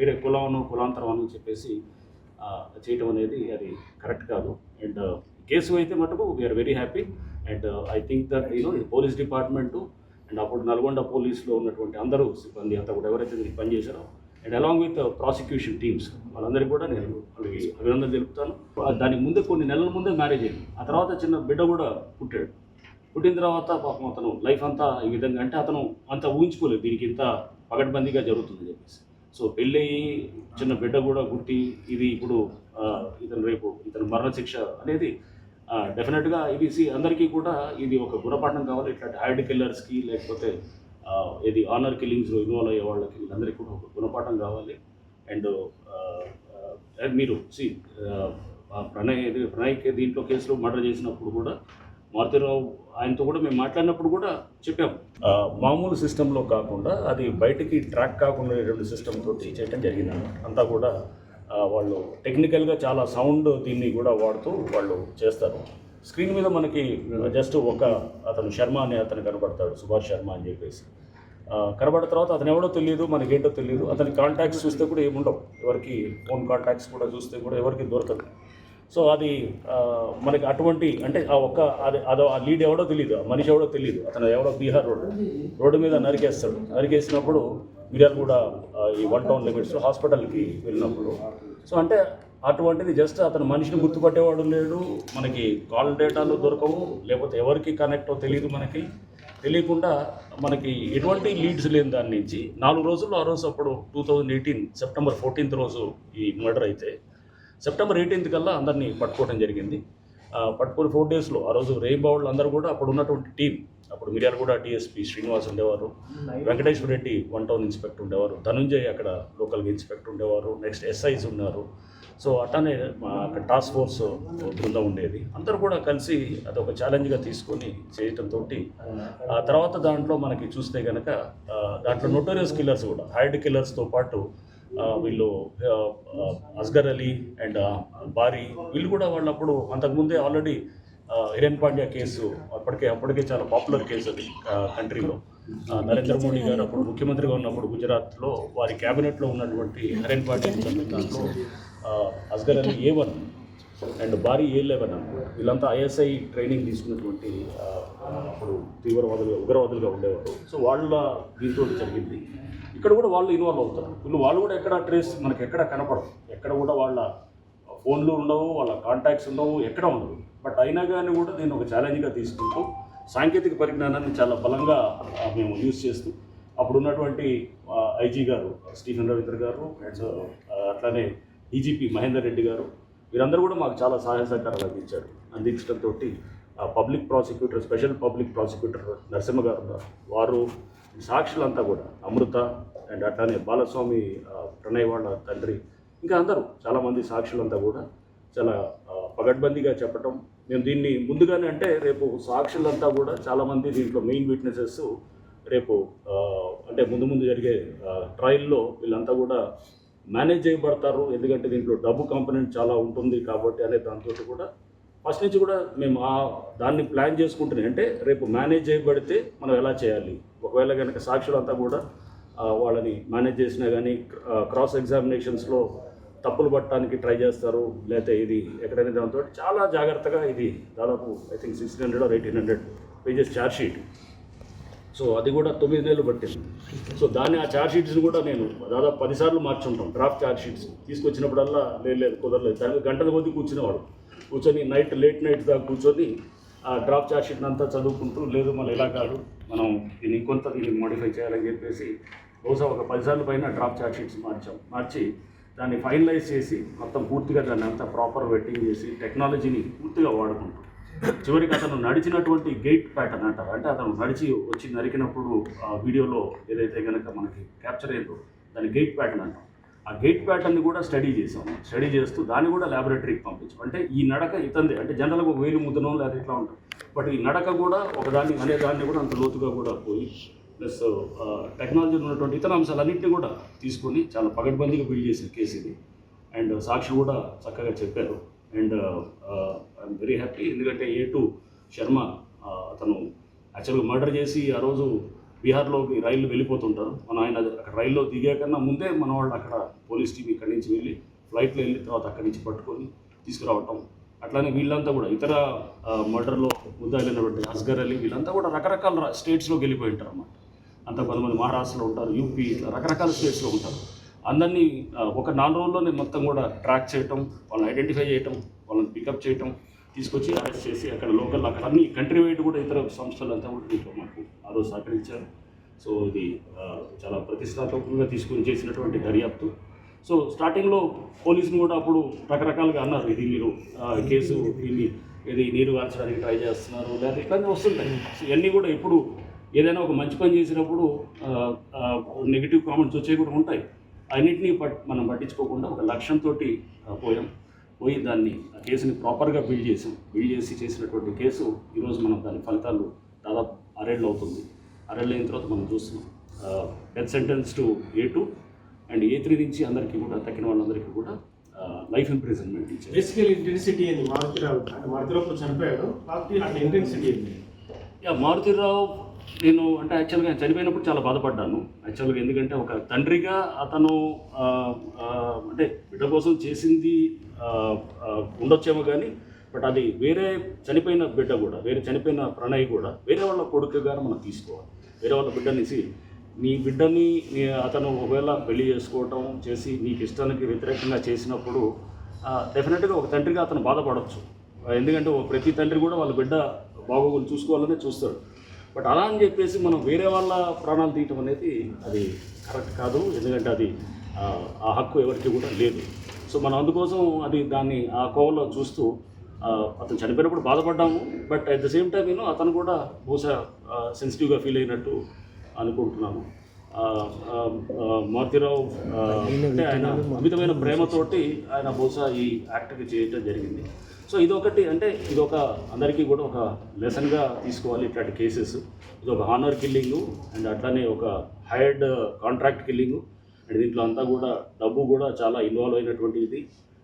వేరే కులాంతరం అని చెప్పేసి చేయటం అనేది అది కరెక్ట్ కాదు. అండ్ కేసు అయితే మటుకు we're very happy. And I think that police department and అప్పుడు నల్గొండ పోలీసులో ఉన్నటువంటి అందరూ సిబ్బంది అంతా కూడా ఎవరైతే దీనికి పనిచేశారో and along with prosecution teams వాళ్ళందరికీ కూడా నేను వాళ్ళకి అభినందనలు తెలుపుతాను. దానికి ముందే కొన్ని నెలల ముందే మ్యారేజ్ అయింది. ఆ తర్వాత చిన్న బిడ్డ కూడా పుట్టాడు. పుట్టిన తర్వాత పాపం అతను లైఫ్ అంతా ఈ విధంగా అంటే అతను అంత ఊహించుకోలేదు దీనికి ఇంత పగడ్బందీగా జరుగుతుందని చెప్పేసి. సో పెళ్ళయి చిన్న బిడ్డ కూడా పుట్టి ఇది ఇప్పుడు ఇతను మరణశిక్ష అనేది డెఫినెట్గా ఇది అందరికీ కూడా ఇది ఒక గుణపాఠం కావాలి. ఇట్లాంటి హైడ్ కిల్లర్స్కి లేకపోతే ఇది ఆనర్ కిల్లింగ్స్లో ఇన్వాల్వ్ అయ్యే వాళ్ళకి వీళ్ళందరికీ కూడా ఒక గుణపాఠం కావాలి. అండ్ మీరు ప్రణయ్కి దీంట్లో కేసులో మర్డర్ చేసినప్పుడు కూడా మారుతిరావు ఆయనతో కూడా మేము మాట్లాడినప్పుడు కూడా చెప్పాము, మామూలు సిస్టంలో కాకుండా అది బయటికి ట్రాక్ కాకుండా సిస్టమ్ తోటి చేయడం జరిగింది అన్నమాట. అంతా కూడా వాళ్ళు టెక్నికల్గా చాలా సౌండ్ దీన్ని కూడా వాడుతూ వాళ్ళు చేస్తారు. స్క్రీన్ మీద మనకి జస్ట్ అతను శర్మ అనే అతను కనబడతాడు, సుభాష్ శర్మ అని చెప్పేసి కనబడిన తర్వాత అతను ఎవడో తెలియదు, మనకేంటో తెలియదు. అతని కాంటాక్ట్స్ చూస్తే కూడా ఏముండవు, ఎవరికి ఫోన్ కాంటాక్ట్స్ కూడా చూస్తే కూడా ఎవరికి దొరకదు. సో అది మనకి అటువంటి అంటే ఆ లీడ్ ఎవడో తెలియదు, ఆ మనిషి ఎవడో తెలియదు. అతను ఎవడో బీహార్ రోడ్డు మీద నరికేసినప్పుడు మిర్యాల కూడా ఈ 1 టౌన్ లిమిట్స్ హాస్పిటల్కి వెళ్ళినప్పుడు సో అంటే అటువంటిది జస్ట్ అతను మనిషిని గుర్తుపట్టేవాడు లేడు, మనకి కాల్ డేటాలు దొరకవు, లేకపోతే ఎవరికి కనెక్టో తెలియదు. మనకి తెలియకుండా మనకి ఎటువంటి లీడ్స్ లేని దాని నుంచి 4 రోజుల్లో ఆ రోజు అప్పుడు 2018 సెప్టెంబర్ 14th రోజు ఈ మర్డర్ అయితే సెప్టెంబర్ 18th కల్లా అందరినీ పట్టుకోవడం జరిగింది. పట్టుకొని 4 డేస్లో ఆ రోజు రేయింబావుళ్ళు అందరూ కూడా అప్పుడు ఉన్నటువంటి టీం, అప్పుడు మిర్యాలగూడ డిఎస్పీ శ్రీనివాస్ ఉండేవారు, వెంకటేశ్వర రెడ్డి 1 టౌన్ ఇన్స్పెక్టర్ ఉండేవారు, ధనుంజయ్ అక్కడ లోకల్గా ఇన్స్పెక్టర్ ఉండేవారు, నెక్స్ట్ ఎస్ఐస్ ఉన్నారు. సో అట్లానే అక్కడ టాస్క్ ఫోర్స్ బృందం ఉండేది. అందరూ కూడా కలిసి అదొక ఛాలెంజ్గా తీసుకొని చేయటంతో ఆ తర్వాత దాంట్లో మనకి చూస్తే కనుక దాంట్లో నోటోరియస్ కిల్లర్స్ కూడా హైడ్ కిల్లర్స్తో పాటు వీళ్ళు అస్గర్ అలీ అండ్ బారీ వీళ్ళు కూడా వాళ్ళప్పుడు అంతకుముందే ఆల్రెడీ హిరేన్ పాండ్యా కేసు అప్పటికే చాలా పాపులర్ కేసు అది కంట్రీలో. నరేంద్ర మోడీ గారు అప్పుడు ముఖ్యమంత్రిగా ఉన్నప్పుడు గుజరాత్లో వారి క్యాబినెట్లో ఉన్నటువంటి హిరేన్ పాండ్యా దాంట్లో అస్గర్ అలీ A1 అండ్ బారీ A11 వీళ్ళంతా ISI ట్రైనింగ్ తీసుకున్నటువంటి అప్పుడు ఉగ్రవాదులుగా ఉండేవారు. సో వాళ్ళ దీంతో జరిగింది. ఇక్కడ కూడా వాళ్ళు ఇన్వాల్వ్ అవుతారు. వాళ్ళు కూడా ఎక్కడ ట్రేస్ మనకి ఎక్కడ కనపడదు, ఎక్కడ కూడా వాళ్ళ ఫోన్లు ఉండవు, వాళ్ళ కాంటాక్ట్స్ ఉండవు, ఎక్కడ ఉండవు. బట్ అయినా కానీ కూడా నేను ఒక ఛాలెంజ్గా తీసుకుంటూ సాంకేతిక పరిజ్ఞానాన్ని చాలా బలంగా మేము యూజ్ చేస్తూ అప్పుడు ఉన్నటువంటి IG గారు స్టీఫెన్ రవీంద్ర గారు అండ్ అట్లానే DGP మహేందర్ రెడ్డి గారు వీరందరూ కూడా మాకు చాలా సహాయ సహకారాలు అందించడంతో public prosecutor special public prosecutor Narasimha గారు ఉన్నారు, వారు సాక్షులంతా కూడా అమృత అండ్ అట్లానే బాలస్వామి ప్రణయ్ వాళ్ళ తండ్రి ఇంకా అందరూ చాలామంది సాక్షులంతా కూడా చాలా పగడ్బందీగా చెప్పటం. మేము దీన్ని ముందుగానే అంటే రేపు సాక్షులంతా కూడా చాలామంది దీంట్లో మెయిన్ విట్నెసెస్ రేపు అంటే ముందు జరిగే ట్రయల్లో వీళ్ళంతా కూడా మేనేజ్ చేయబడతారు. ఎందుకంటే దీంట్లో డబ్బు కాంపోనెంట్ చాలా ఉంటుంది కాబట్టి అనే దాంతో కూడా ఫస్ట్ నుంచి కూడా మేము దాన్ని ప్లాన్ చేసుకుంటున్నాం. అంటే రేపు మేనేజ్ చేయబడితే మనం ఎలా చేయాలి, ఒకవేళ కనుక సాక్షులంతా కూడా వాళ్ళని మేనేజ్ చేసినా కానీ క్రాస్ ఎగ్జామినేషన్స్లో తప్పులు పట్టడానికి ట్రై చేస్తారు, లేకపోతే ఇది ఎక్కడైనా దాంతో చాలా జాగ్రత్తగా ఇది దాదాపు I think 1600 or 1800 pages chargesheet. So అది కూడా 9 నెలలు పట్టింది. సో ఆ ఛార్జ్షీట్స్ని కూడా నేను దాదాపు 10 సార్లు మార్చుంటాం. డ్రాఫ్ట్ ఛార్జ్షీట్స్ తీసుకొచ్చినప్పుడల్లా లేదు కుదరలేదు, దానికి గంటల కొద్దీ కూర్చొని లేట్ నైట్ దాకా కూర్చొని ఆ డ్రాఫ్ట్ ఛార్జ్షీట్ని అంతా చదువుకుంటూ లేదు మనం ఇలా కాదు మనం దీన్ని మోడిఫై చేయాలని చెప్పేసి బహుశా ఒక 10 సార్లు పైన డ్రాఫ్ట్ ఛార్జ్షీట్స్ మార్చి దాన్ని ఫైనలైజ్ చేసి మొత్తం పూర్తిగా దాన్ని అంతా ప్రాపర్ వెట్టింగ్ చేసి టెక్నాలజీని పూర్తిగా వాడుకుంటాం. చివరికి అతను నడిచినటువంటి గేట్ ప్యాటర్న్ అంటారు, అంటే అతను నడిచి వచ్చి నరికినప్పుడు ఆ వీడియోలో ఏదైతే కనుక మనకి క్యాప్చర్ అయిందో దాని గేట్ ప్యాటర్న్ అంటాం. ఆ గేట్ ప్యాటర్న్ని కూడా స్టడీ చేస్తూ దాన్ని కూడా ల్యాబొరేటరీకి పంపించాం. అంటే ఈ నడక ఇతందే, అంటే జనరల్గా ఒక వేలు ముద్దనో లేదా ఇట్లా ఉంటుంది, బట్ ఈ నడక కూడా దాన్ని కూడా అంత లోతుగా కూడా పోయి ప్లస్ టెక్నాలజీలో ఉన్నటువంటి ఇతర అంశాలన్నింటినీ కూడా తీసుకొని చాలా పగడ్బందీగా బిల్డ్ చేసిన కేసు ఇది. అండ్ సాక్షి కూడా చక్కగా చెప్పారు. అండ్ ఐఎమ్ వెరీ హ్యాపీ, ఎందుకంటే A2 శర్మ అతను యాక్చువల్గా మర్డర్ చేసి ఆ రోజు బీహార్లోకి రైళ్ళు వెళ్ళిపోతుంటారు. ఆయన అక్కడ రైల్లో దిగాకన్నా ముందే మన వాళ్ళు అక్కడ పోలీస్ టీం ఇక్కడి నుంచి వెళ్ళి ఫ్లైట్లో వెళ్ళి తర్వాత అక్కడి నుంచి పట్టుకొని తీసుకురావటం. అట్లానే వీళ్ళంతా కూడా ఇతర మర్డర్లో ముద్దాయిలైనటువంటి అస్గర్ అలీ వీళ్ళంతా కూడా రకరకాల స్టేట్స్లోకి వెళ్ళిపోయి ఉంటారు అన్నమాట. అంతా కొంతమంది మహారాష్ట్రలో ఉంటారు, యూపీ, ఇట్లా రకరకాల స్టేట్స్లో ఉంటారు. అందరినీ ఒక 4 రోజుల్లోనే మొత్తం కూడా ట్రాక్ చేయటం, వాళ్ళని ఐడెంటిఫై చేయటం, వాళ్ళని పికప్ చేయటం, తీసుకొచ్చి అరెస్ట్ చేసి అక్కడ లోకల్ అక్కడ అన్ని కంట్రీ వైడ్ కూడా ఇతర సంస్థలంతా కూడా దీంట్లో మాకు ఆ రోజు సహకరించారు. సో ఇది చాలా ప్రతిష్టాత్మకంగా తీసుకొని చేసినటువంటి దర్యాప్తు. సో స్టార్టింగ్లో పోలీసులు కూడా అప్పుడు రకరకాలుగా అన్నారు, ఇది మీరు కేసు ఇది నీరు కార్చడానికి ట్రై చేస్తున్నారు, లేదా ఇట్లానే వస్తుంటాయి. సో ఇవన్నీ కూడా ఎప్పుడు ఏదైనా ఒక మంచి పని చేసినప్పుడు నెగిటివ్ కామెంట్స్ వచ్చేవి కూడా ఉంటాయి. అన్నింటినీ మనం పట్టించుకోకుండా ఒక లక్ష్యంతో పోయి దాన్ని ఆ కేసుని ప్రాపర్గా బిల్డ్ చేసి చేసినటువంటి కేసు ఈరోజు మనం దాని ఫలితాలు దాదాపు 6 ఏళ్ళు అవుతుంది. 6 ఏళ్ళు అయిన తర్వాత మనం చూస్తున్నాం death sentence to A2 and A3 నుంచి అందరికీ కూడా తక్కిన వాళ్ళందరికీ కూడా లైఫ్ ఇంప్రిజన్మెంట్ ఇచ్చారు. బేసికల్ ఇంటెన్సిటీ ఏంది మారుతిరావు చనిపోయాడు, అంటే ఇంటెన్సిటీ ఏంది? మారుతిరావు నేను అంటే యాక్చువల్గా చనిపోయినప్పుడు చాలా బాధపడ్డాను యాక్చువల్గా. ఎందుకంటే ఒక తండ్రిగా అతను అంటే బిడ్డ కోసం చేసింది ఉండొచ్చేమో కానీ బట్ అది వేరే చనిపోయిన బిడ్డ కూడా, వేరే చనిపోయిన ప్రణయ్ కూడా వేరే వాళ్ళ కొడుకుగా మనం తీసుకోవాలి. వేరే వాళ్ళ బిడ్డనిసి నీ బిడ్డని అతను ఒకవేళ పెళ్లి చేసుకోవటం చేసి నీకు ఇష్టానికి వ్యతిరేకంగా చేసినప్పుడు డెఫినెట్గా ఒక తండ్రిగా అతను బాధపడవచ్చు. ఎందుకంటే ప్రతి తండ్రి కూడా వాళ్ళ బిడ్డ బాగోగులు చూసుకోవాలనే చూస్తాడు. బట్ అలా అని చెప్పేసి మనం వేరే వాళ్ళ ప్రాణాలు తీయటం అనేది అది కరెక్ట్ కాదు. ఎందుకంటే అది ఆ హక్కు ఎవరికి కూడా లేదు. సో మనం అందుకోసం అది దాన్ని ఆ కోవలో చూస్తూ అతను చనిపోయినప్పుడు బాధపడ్డాము. But at the same time అతను కూడా బహుశా సెన్సిటివ్గా ఫీల్ అయినట్టు అనుకుంటున్నాను. మారుతిరావు అంటే ఆయన అమితమైన ప్రేమతోటి ఆయన బహుశా ఈ యాక్ట్కి చేయటం జరిగింది. సో ఇదొకటి అంటే ఇదొక అందరికీ కూడా ఒక లెసన్గా తీసుకోవాలి ఇట్లాంటి కేసెస్. ఇది ఒక హానర్ కిల్లింగు అండ్ అట్లానే ఒక హైర్డ్ కాంట్రాక్ట్ కిల్లింగు అండ్ దీంట్లో అంతా కూడా డబ్బు కూడా చాలా ఇన్వాల్వ్ అయినటువంటి ఇది.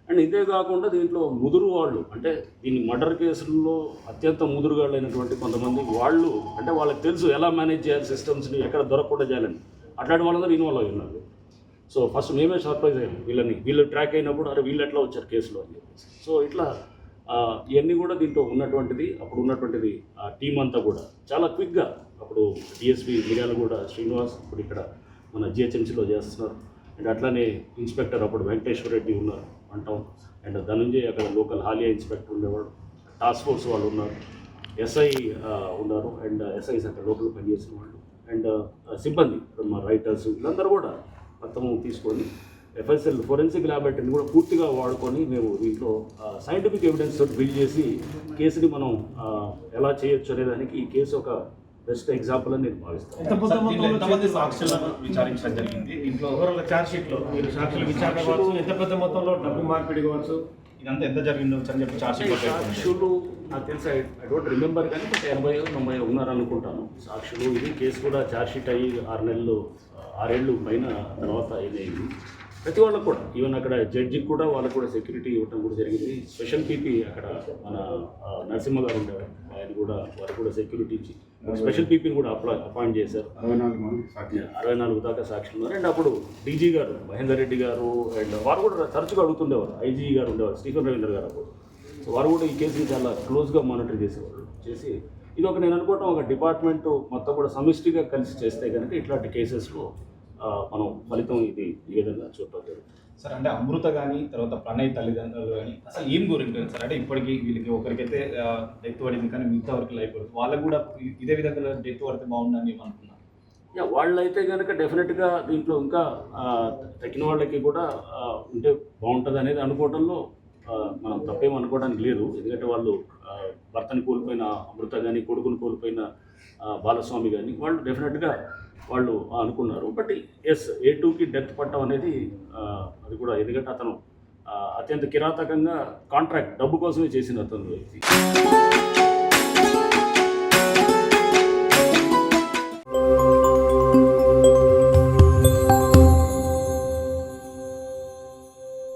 అండ్ ఇదే కాకుండా దీంట్లో ముదురు వాళ్ళు అంటే దీన్ని మర్డర్ కేసుల్లో అత్యంత ముదురుగాళ్ళు అయినటువంటి కొంతమంది వాళ్ళు అంటే వాళ్ళకి తెలుసు ఎలా మేనేజ్ చేయాలి సిస్టమ్స్ని, ఎక్కడ దొరకకుండా చేయాలని, అట్లాంటి వాళ్ళందరూ ఇన్వాల్వ్ అయి ఉన్నారు. సో ఫస్ట్ మేమే సర్ప్రైజ్ అయ్యాం వీళ్ళు ట్రాక్ అయినప్పుడు అరే వీళ్ళు ఎట్లా వచ్చారు కేసులో అని చెప్పేసి. సో ఇట్లా ఇవన్నీ కూడా దీంట్లో ఉన్నటువంటిది అప్పుడు ఉన్నటువంటిది ఆ టీం అంతా కూడా చాలా క్విక్గా అప్పుడు డిఎస్పీ మిర్యాలగూడ శ్రీనివాస్ ఇప్పుడు ఇక్కడ మన జిహెచ్ఎంసీలో చేస్తున్నారు. అండ్ అట్లానే ఇన్స్పెక్టర్ అప్పుడు వెంకటేశ్వర రెడ్డి ఉన్నారు అంటాం. అండ్ ధనంజయ్ అక్కడ లోకల్ హాలియా ఇన్స్పెక్టర్ ఉండేవాడు, టాస్క్ ఫోర్స్ వాళ్ళు ఉన్నారు, ఎస్ఐ ఉన్నారు అండ్ ఎస్ఐస్ అక్కడ లోకల్ పనిచేసిన వాళ్ళు అండ్ సిబ్బంది మా రైటర్స్ వీళ్ళందరూ కూడా మొత్తము తీసుకొని FSL ఫోరెన్సిక్ ల్యాబొరేటరీని కూడా పూర్తిగా వాడుకొని మేము దీంట్లో సైంటిఫిక్ ఎవిడెన్స్ తోటి బిల్డ్ చేసి కేసుని మనం ఎలా చేయొచ్చు అనేదానికి ఈ కేసు ఒక బెస్ట్ ఎగ్జాంపుల్ అని నేను భావిస్తాను. సాక్షులను విచారించడం జరిగింది దీంట్లో ఛార్జ్ షీట్లో మీరు సాక్షులు విచారణ కావచ్చు, ఎంత పెద్ద మొత్తంలో డబ్బు మార్పిడి కావచ్చు, ఇదంతా ఎంత జరిగిందో అని చెప్పి ఛార్జ్ షీట్ సాక్షులు నాకు తెలిసి ఐ డోంట్ రిమెంబర్ కానీ 80-90 ఉన్నారనుకుంటాను సాక్షులు. ఇది కేసు కూడా ఛార్జ్ షీట్ అయ్యి 6 ఏళ్ళు పైన తర్వాత అయింది. ప్రతి వాళ్ళకు కూడా ఈవెన్ అక్కడ జడ్జికి కూడా వాళ్ళకు కూడా సెక్యూరిటీ ఇవ్వడం కూడా జరిగింది. స్పెషల్ పీపీ అక్కడ మన నరసింహ గారు ఉండేవారు, ఆయన కూడా వారికి కూడా సెక్యూరిటీ ఇచ్చి స్పెషల్ పీపీని కూడా అపాయింట్ చేశారు. 64 దాకా సాక్షులు ఉన్నారు. అండ్ అప్పుడు డీజీ గారు మహేందర్ రెడ్డి గారు అండ్ వారు కూడా తరచుగా అడుగుతుండేవారు, ఐజీ గారు ఉండేవారు, స్టీఫెన్ రవీంద్ర గారు అప్పుడు. సో వారు కూడా ఈ కేసుని చాలా క్లోజ్గా మానిటర్ చేసేవారు. చేసి ఇది ఒక నేను అనుకోవటం ఒక డిపార్ట్మెంట్ మొత్తం కూడా సమిష్టిగా కలిసి చేస్తే కనుక ఇట్లాంటి కేసెస్లో మనం ఫలితం ఇది ఈ విధంగా చూడటం జరుగుతుంది. సార్ అంటే అమృత కానీ తర్వాత ప్రణయ్ తల్లిదండ్రులు కానీ అసలు ఏం గురించి సార్ అంటే ఇప్పటికీ వీళ్ళకి ఒకరికైతే డెత్ పడింది కానీ మిగతా వరకు లైఫ్ పడుతుంది, వాళ్ళకు కూడా ఇదే విధంగా డెత్ పడితే బాగుందని మేము అనుకున్నాం. వాళ్ళైతే కనుక డెఫినెట్గా దీంట్లో ఇంకా తగ్గిన వాళ్ళకి కూడా ఉంటే బాగుంటుంది అనేది అనుకోవడంలో మనం తప్పేం అనుకోవడానికి లేదు. ఎందుకంటే వాళ్ళు భర్తని కోల్పోయిన అమృత కానీ కొడుకుని కోల్పోయిన బాలస్వామి కానీ వాళ్ళు డెఫినెట్గా వాళ్ళు అనుకున్నారు. బట్ ఎస్ A2కి డెత్ పట్టడం అనేది అది కూడా ఎందుకంటే అతను అత్యంత కిరాతకంగా కాంట్రాక్ట్ డబ్బు కోసమే చేసిన అతను వ్యక్తి.